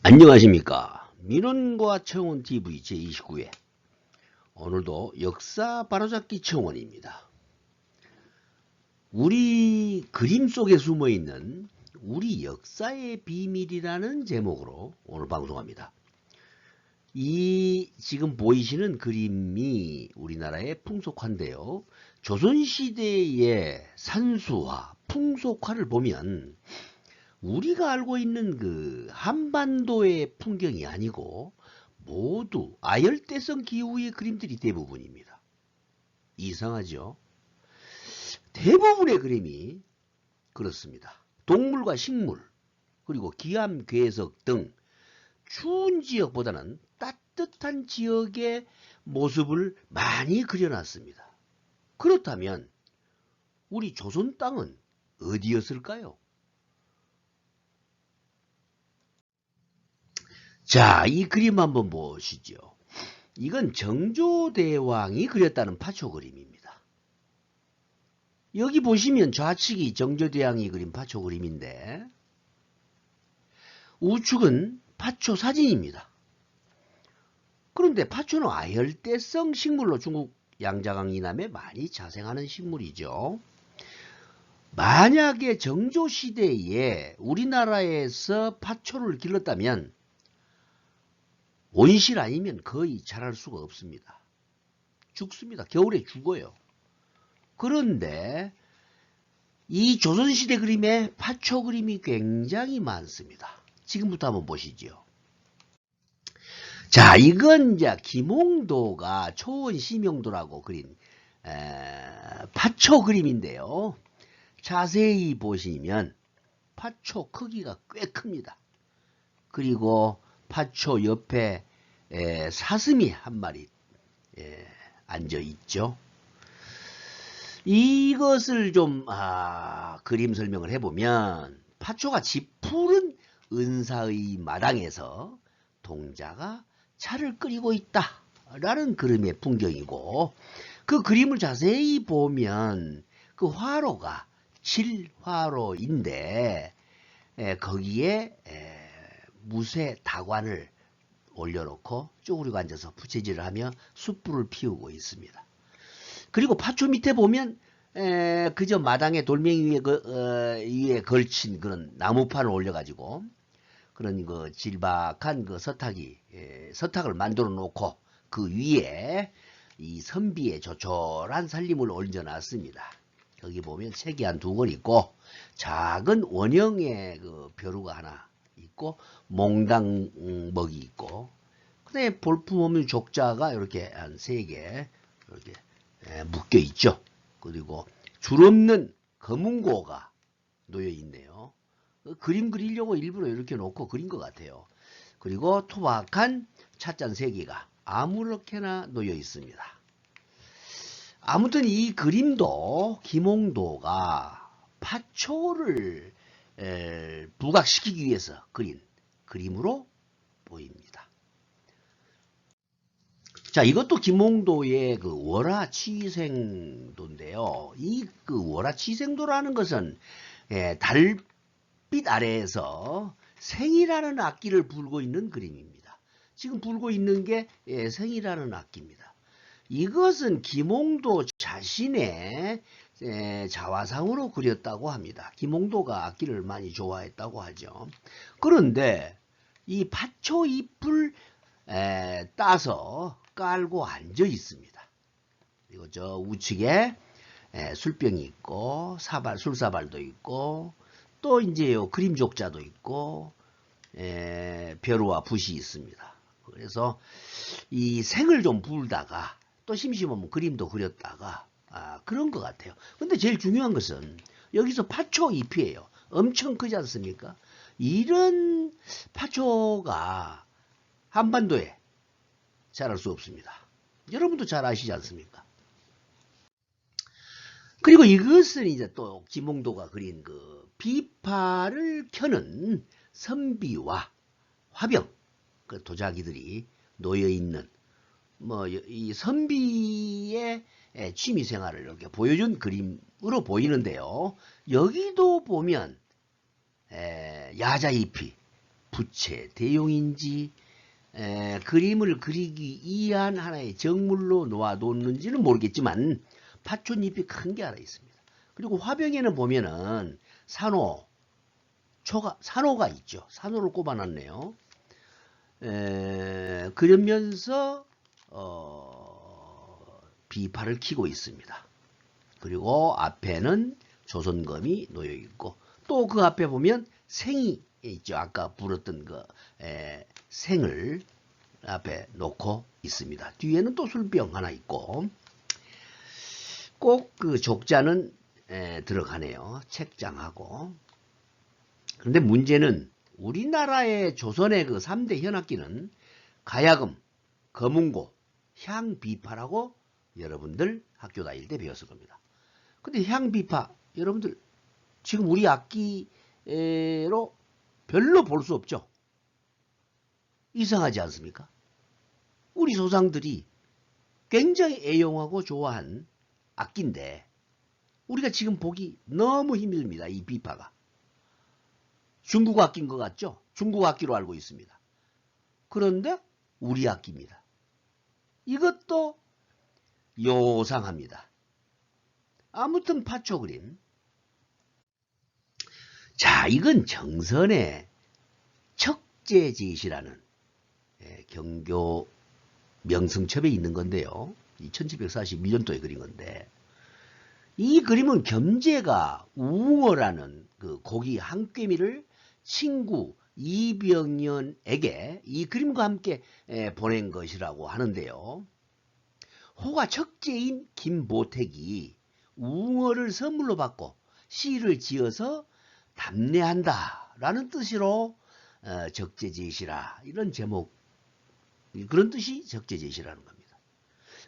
안녕하십니까. 민원과 청원TV 제29회 오늘도 역사 바로잡기 청원입니다. 우리 그림 속에 숨어있는 우리 역사의 비밀이라는 제목으로 오늘 방송합니다. 이 지금 보이시는 그림이 우리나라의 풍속화인데요. 조선시대의 산수화, 풍속화를 보면 우리가 알고 있는 그 한반도의 풍경이 아니고 모두 아열대성 기후의 그림들이 대부분입니다. 이상하죠? 대부분의 그림이 그렇습니다. 동물과 식물, 그리고 기암, 괴석 등 추운 지역보다는 따뜻한 지역의 모습을 많이 그려놨습니다. 그렇다면 우리 조선 땅은 어디였을까요? 자, 이 그림 한번 보시죠. 이건 정조대왕이 그렸다는 파초 그림입니다. 여기 보시면 좌측이 정조대왕이 그린 파초 그림인데 우측은 파초 사진입니다. 그런데 파초는 아열대성 식물로 중국 양자강 이남에 많이 자생하는 식물이죠. 만약에 정조시대에 우리나라에서 파초를 길렀다면 온실 아니면 거의 자랄 수가 없습니다. 죽습니다. 겨울에 죽어요. 그런데 이 조선시대 그림에 파초 그림이 굉장히 많습니다. 지금부터 한번 보시죠. 자, 이건 이제 김홍도가 초원 심영도라고 그린 파초 그림인데요. 자세히 보시면 파초 크기가 꽤 큽니다. 그리고 파초 옆에 사슴이 한 마리 앉아 있죠. 이것을 좀 그림 설명을 해보면 파초가 짙푸른 은사의 마당에서 동자가 차를 끓이고 있다 라는 그림의 풍경이고, 그 그림을 자세히 보면 그 화로가 칠화로인데 거기에 무쇠 다관을 올려놓고 쪼그리고 앉아서 부채질을 하며 숯불을 피우고 있습니다. 그리고 파초 밑에 보면 그저 마당에 돌멩이 위에 걸친 그런 나무판을 올려가지고 그런 그 질박한 그 서탁을 만들어 놓고 그 위에 이 선비의 조촐한 살림을 얹어놨습니다. 거기 보면 책이 한 2권 있고 작은 원형의 그 벼루가 하나 있고 몽당먹이 있고, 그다음에 볼품없는 족자가 이렇게 한 3개 이렇게 묶여 있죠. 그리고 줄 없는 검은고가 놓여 있네요. 그림 그리려고 일부러 이렇게 놓고 그린 것 같아요. 그리고 투박한 찻잔 3개가 아무렇게나 놓여 있습니다. 아무튼 이 그림도 김홍도가 파초를 부각시키기 위해서 그린 그림으로 보입니다. 자, 이것도 김홍도의 그 월화치생도인데요. 이 그 월화치생도라는 것은 달빛 아래에서 생이라는 악기를 불고 있는 그림입니다. 지금 불고 있는 게 생이라는 악기입니다. 이것은 김홍도 자신의 자화상으로 그렸다고 합니다. 김홍도가 악기를 많이 좋아했다고 하죠. 그런데 이 파초잎을 따서 깔고 앉아 있습니다. 그리고 저 우측에 술병이 있고 술사발도 있고 또 이제 그림족자도 있고 벼루와 붓이 있습니다. 그래서 이 생을 좀 불다가 또 심심하면 그림도 그렸다가 그런 것 같아요. 근데 제일 중요한 것은 여기서 파초 잎이에요. 엄청 크지 않습니까? 이런 파초가 한반도에 자랄 수 없습니다. 여러분도 잘 아시지 않습니까? 그리고 이것은 이제 또 김홍도가 그린 그 비파를 켜는 선비와 화병, 그 도자기들이 놓여 있는 이 선비의 취미 생활을 이렇게 보여준 그림으로 보이는데요. 여기도 보면 야자잎이 부채, 대용인지 그림을 그리기 위한 하나의 정물로 놓아뒀는지는 모르겠지만 파촌잎이 큰 게 하나 있습니다. 그리고 화병에는 보면은 산호가 있죠. 산호를 꼽아놨네요. 그러면서 비파를 키고 있습니다. 그리고 앞에는 조선검이 놓여 있고 또 그 앞에 보면 생이 있죠. 아까 불었던 그 생을 앞에 놓고 있습니다. 뒤에는 또 술병 하나 있고 꼭 그 족자는 들어가네요. 책장하고. 그런데 문제는 우리나라의 조선의 그 3대 현악기는 가야금, 거문고, 향비파라고 여러분들 학교 다닐 때 배웠을 겁니다. 근데 향비파 여러분들 지금 우리 악기로 별로 볼 수 없죠. 이상하지 않습니까? 우리 조상들이 굉장히 애용하고 좋아한 악기인데 우리가 지금 보기 너무 힘듭니다. 이 비파가. 중국 악기인 것 같죠? 중국 악기로 알고 있습니다. 그런데 우리 악기입니다. 이것도 요상합니다. 아무튼 파초 그림. 자, 이건 정선의 척제제시라는 경교 명승첩에 있는 건데요. 1742년도에 그린 건데 이 그림은 겸제가 우웅어라는 그 고기 한 꿰미를 친구 이병연에게 이 그림과 함께 보낸 것이라고 하는데요. 호가 척제인 김보택이 우웅어를 선물로 받고 시를 지어서 답례한다라는 뜻으로 적재제시라 이런 제목 그런 뜻이 적재제시라는 겁니다.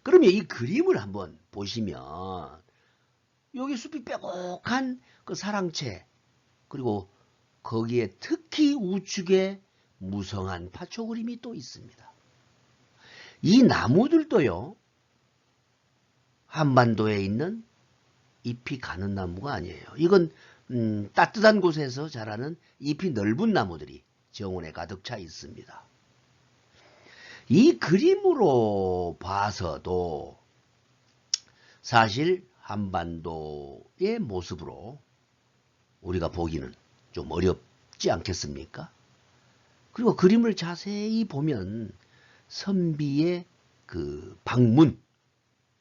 그러면 이 그림을 한번 보시면 여기 숲이 빼곡한 그 사랑채 그리고 거기에 특히 우측에 무성한 파초 그림이 또 있습니다. 이 나무들도요. 한반도에 있는 잎이 가는 나무가 아니에요. 이건 따뜻한 곳에서 자라는 잎이 넓은 나무들이 정원에 가득 차 있습니다. 이 그림으로 봐서도 사실 한반도의 모습으로 우리가 보기는 좀 어렵지 않겠습니까? 그리고 그림을 자세히 보면 선비의 그 방문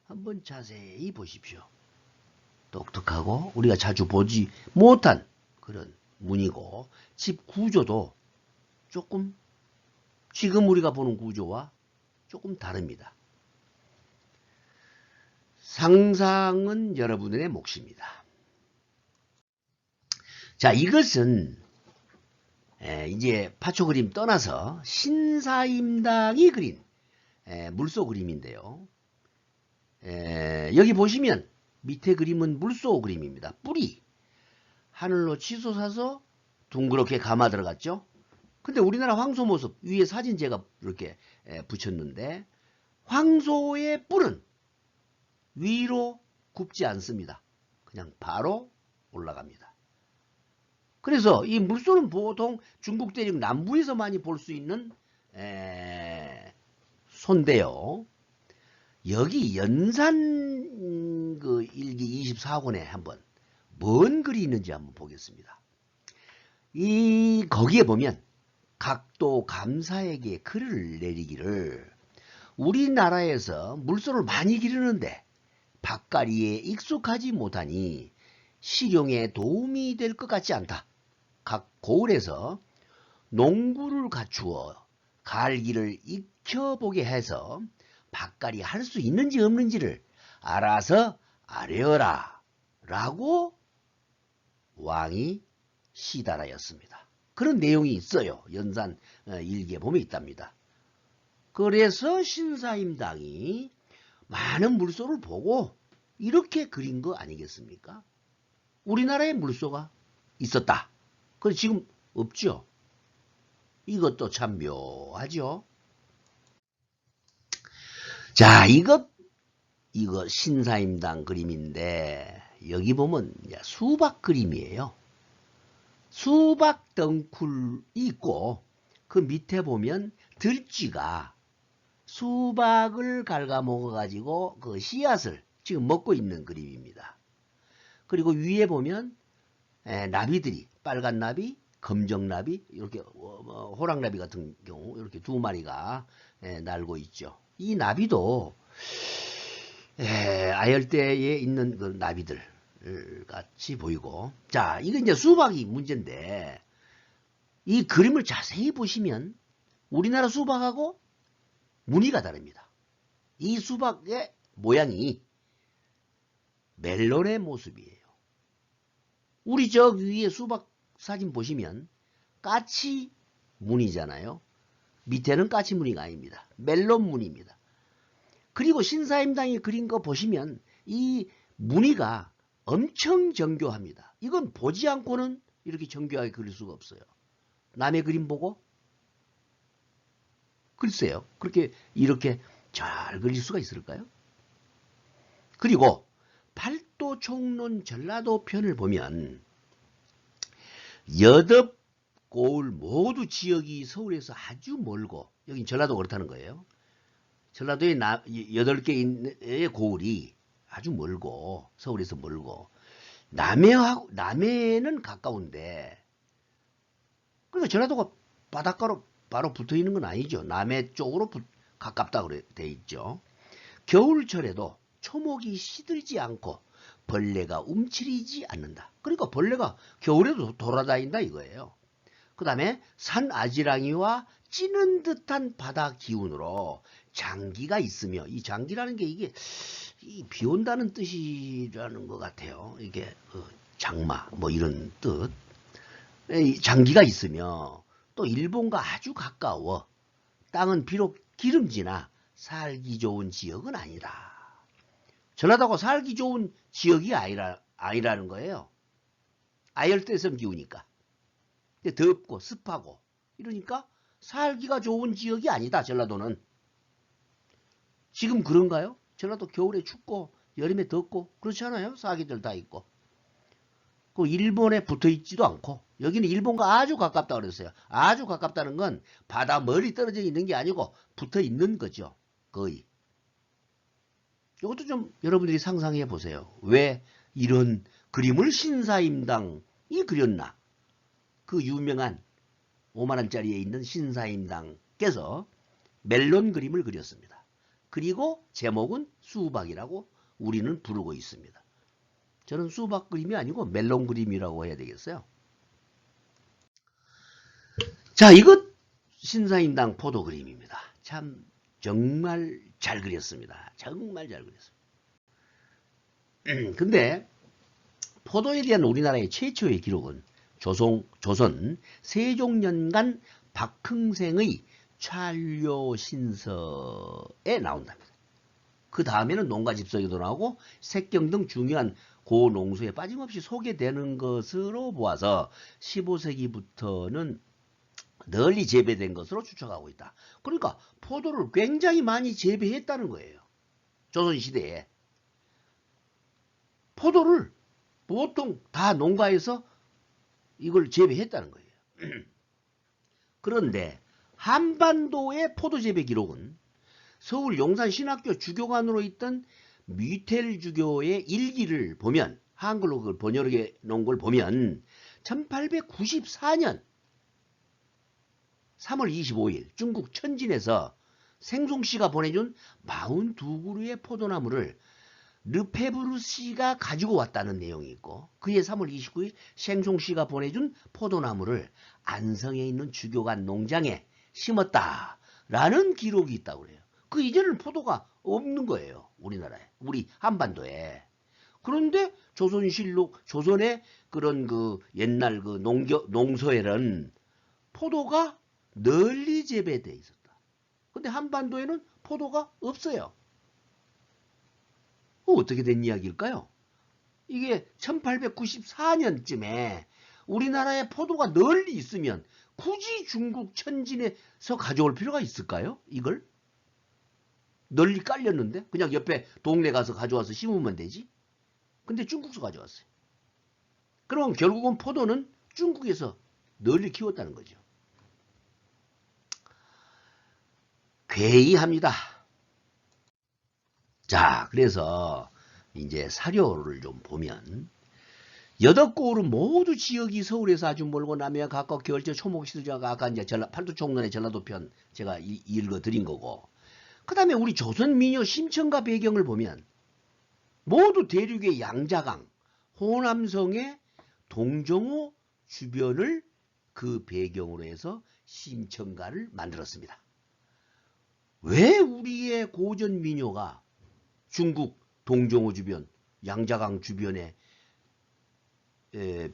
한번 자세히 보십시오. 독특하고 우리가 자주 보지 못한 그런 문이고 집 구조도 조금 지금 우리가 보는 구조와 조금 다릅니다. 상상은 여러분의 몫입니다. 자, 이것은 이제 파초 그림 떠나서 신사임당이 그린 물소 그림인데요. 여기 보시면 밑에 그림은 물소 그림입니다. 뿌리 하늘로 치솟아서 둥그렇게 감아 들어갔죠. 근데 우리나라 황소 모습 위에 사진 제가 이렇게 붙였는데 황소의 뿔은 위로 굽지 않습니다. 그냥 바로 올라갑니다. 그래서 이 물소는 보통 중국 대륙 남부에서 많이 볼 수 있는 소인데요. 여기 연산 그 일기 24권에 한번 뭔 글이 있는지 한번 보겠습니다. 거기에 보면 각도 감사에게 글을 내리기를 우리나라에서 물소를 많이 기르는데 밭가리에 익숙하지 못하니 실용에 도움이 될 것 같지 않다. 각 고을에서 농구를 갖추어 갈기를 익혀보게 해서 밭가리 할 수 있는지 없는지를 알아서 아뢰어라 라고 왕이 시달하였습니다. 그런 내용이 있어요. 연산 일기에 보면 있답니다. 그래서 신사임당이 많은 물소를 보고 이렇게 그린 거 아니겠습니까? 우리나라에 물소가 있었다. 그런데 지금 없죠. 이것도 참 묘하죠. 자, 이거 신사임당 그림인데 여기 보면 수박 그림이에요. 수박 덩쿨이 있고 그 밑에 보면 들쥐가 수박을 갉아먹어가지고 그 씨앗을 지금 먹고 있는 그림입니다. 그리고 위에 보면 나비들이 빨간 나비, 검정 나비, 이렇게 호랑나비 같은 경우 이렇게 두 마리가 날고 있죠. 이 나비도 아열대에 있는 그 나비들 같이 보이고, 자, 이거 이제 수박이 문제인데 이 그림을 자세히 보시면 우리나라 수박하고 무늬가 다릅니다. 이 수박의 모양이 멜론의 모습이에요. 우리 저 위에 수박 사진 보시면 까치 무늬잖아요. 밑에는 까치 무늬가 아닙니다. 멜론 무늬입니다. 그리고 신사임당이 그린 거 보시면 이 무늬가 엄청 정교합니다. 이건 보지 않고는 이렇게 정교하게 그릴 수가 없어요. 남의 그림 보고? 글쎄요. 그렇게 이렇게 잘 그릴 수가 있을까요? 그리고 팔도 총론 전라도 편을 보면 여덟 고을 모두 지역이 서울에서 아주 멀고, 여긴 전라도 그렇다는 거예요. 전라도에 8개의 고을이 아주 멀고, 서울에서 멀고, 남해는 가까운데, 그러니까 전라도가 바닷가로 바로 붙어 있는 건 아니죠. 남해 쪽으로 가깝다 그래 돼 있죠. 겨울철에도 초목이 시들지 않고 벌레가 움츠리지 않는다. 그러니까 벌레가 겨울에도 돌아다닌다 이거예요. 그 다음에 산 아지랑이와 찌는 듯한 바다 기운으로 장기가 있으며, 이 장기라는 게 이게 비 온다는 뜻이라는 것 같아요. 이게 장마 뭐 이런 뜻. 장기가 있으며 또 일본과 아주 가까워 땅은 비록 기름지나 살기 좋은 지역은 아니다. 전라도가 살기 좋은 지역이 아니라는 거예요. 아열대성 기후니까. 덥고 습하고 이러니까 살기가 좋은 지역이 아니다. 전라도는. 지금 그런가요? 전라도 겨울에 춥고 여름에 덥고 그렇지 않아요? 사기들 다 있고. 그 일본에 붙어 있지도 않고, 여기는 일본과 아주 가깝다 그랬어요. 아주 가깝다는 건 바다 멀리 떨어져 있는 게 아니고 붙어 있는 거죠. 거의. 이것도 좀 여러분들이 상상해 보세요. 왜 이런 그림을 신사임당이 그렸나? 그 유명한 5만원짜리에 있는 신사임당께서 멜론 그림을 그렸습니다. 그리고 제목은 수박이라고 우리는 부르고 있습니다. 저는 수박 그림이 아니고 멜론 그림이라고 해야 되겠어요. 자, 이것 신사임당 포도 그림입니다. 참 정말 잘 그렸습니다. 정말 잘 그렸습니다. 근데 포도에 대한 우리나라의 최초의 기록은 조선 세종년간 박흥생의 찰료신서에 나온답니다. 그 다음에는 농가집서에도 나오고 색경 등 중요한 고농수에 빠짐없이 소개되는 것으로 보아서 15세기부터는 널리 재배된 것으로 추측하고 있다. 그러니까 포도를 굉장히 많이 재배했다는 거예요. 조선시대에. 포도를 보통 다 농가에서 이걸 재배했다는 거예요. 그런데 한반도의 포도 재배 기록은 서울 용산신학교 주교관으로 있던 미텔 주교의 일기를 보면, 한글로 그걸 번역해 놓은 걸 보면 1894년 3월 25일 중국 천진에서 생송씨가 보내준 42그루의 포도나무를 르페브르 씨가 가지고 왔다는 내용이 있고, 그해 3월 29일 생송씨가 보내준 포도나무를 안성에 있는 주교관 농장에 심었다라는 기록이 있다고 그래요. 그 이전에는 포도가 없는 거예요. 우리나라에, 우리 한반도에. 그런데 조선실록, 조선의 그런 그 옛날 그 농서에는 포도가 널리 재배되어 있었다. 근데 한반도에는 포도가 없어요. 어떻게 된 이야기일까요? 이게 1894년쯤에 우리나라에 포도가 널리 있으면 굳이 중국 천진에서 가져올 필요가 있을까요? 이걸? 널리 깔렸는데 그냥 옆에 동네 가서 가져와서 심으면 되지. 근데 중국에서 가져왔어요. 그럼 결국은 포도는 중국에서 널리 키웠다는 거죠. 괴이합니다. 자, 그래서 이제 사료를 좀 보면 여덟고을은 모두 지역이 서울에서 아주 멀고 남해와 가까워 겨울철 초목시들자가 아까 이제 팔도총론의 전라도 편 제가 읽어드린 거고, 그 다음에 우리 조선 민요 심청가 배경을 보면 모두 대륙의 양자강, 호남성의 동정호 주변을 그 배경으로 해서 심청가를 만들었습니다. 왜 우리의 고전 민요가 중국 동정호 주변, 양자강 주변의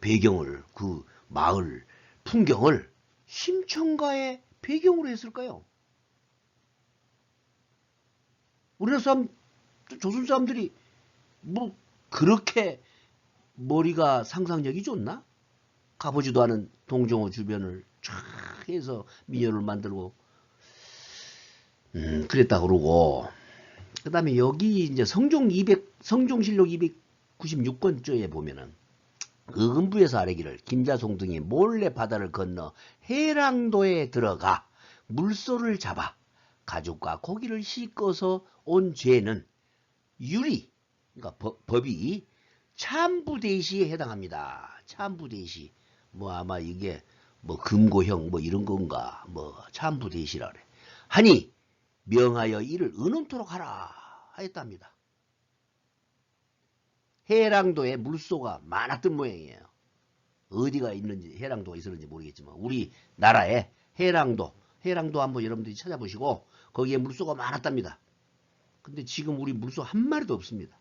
배경을, 그 마을 풍경을 심청가의 배경으로 했을까요? 우리나라 사람, 조선 사람들이 뭐 그렇게 머리가 상상력이 좋나? 가보지도 않은 동정호 주변을 쫙 해서 민요를 만들고 그랬다 그러고, 그 다음에 여기 이제 성종실록 296권조에 보면은 의금부에서 아래기를 김자송 등이 몰래 바다를 건너 해랑도에 들어가 물소를 잡아 가죽과 고기를 씻어서 온 죄는 유리, 그러니까 법이 참부대시에 해당합니다. 참부대시. 뭐 아마 이게 뭐 금고형 뭐 이런 건가, 뭐 참부대시라 그래. 하니 명하여 이를 은은토록 하라 하였답니다. 해랑도에 물소가 많았던 모양이에요. 어디가 있는지, 해랑도가 있었는지 모르겠지만 우리 나라에 해랑도 한번 여러분들이 찾아보시고 거기에 물소가 많았답니다. 근데 지금 우리 물소 한 마리도 없습니다.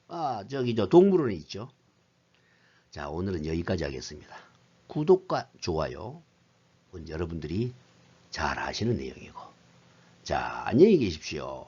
아, 저기 저 동물원에 있죠. 자, 오늘은 여기까지 하겠습니다. 구독과 좋아요 여러분들이 잘 아시는 내용이고, 자, 안녕히 계십시오.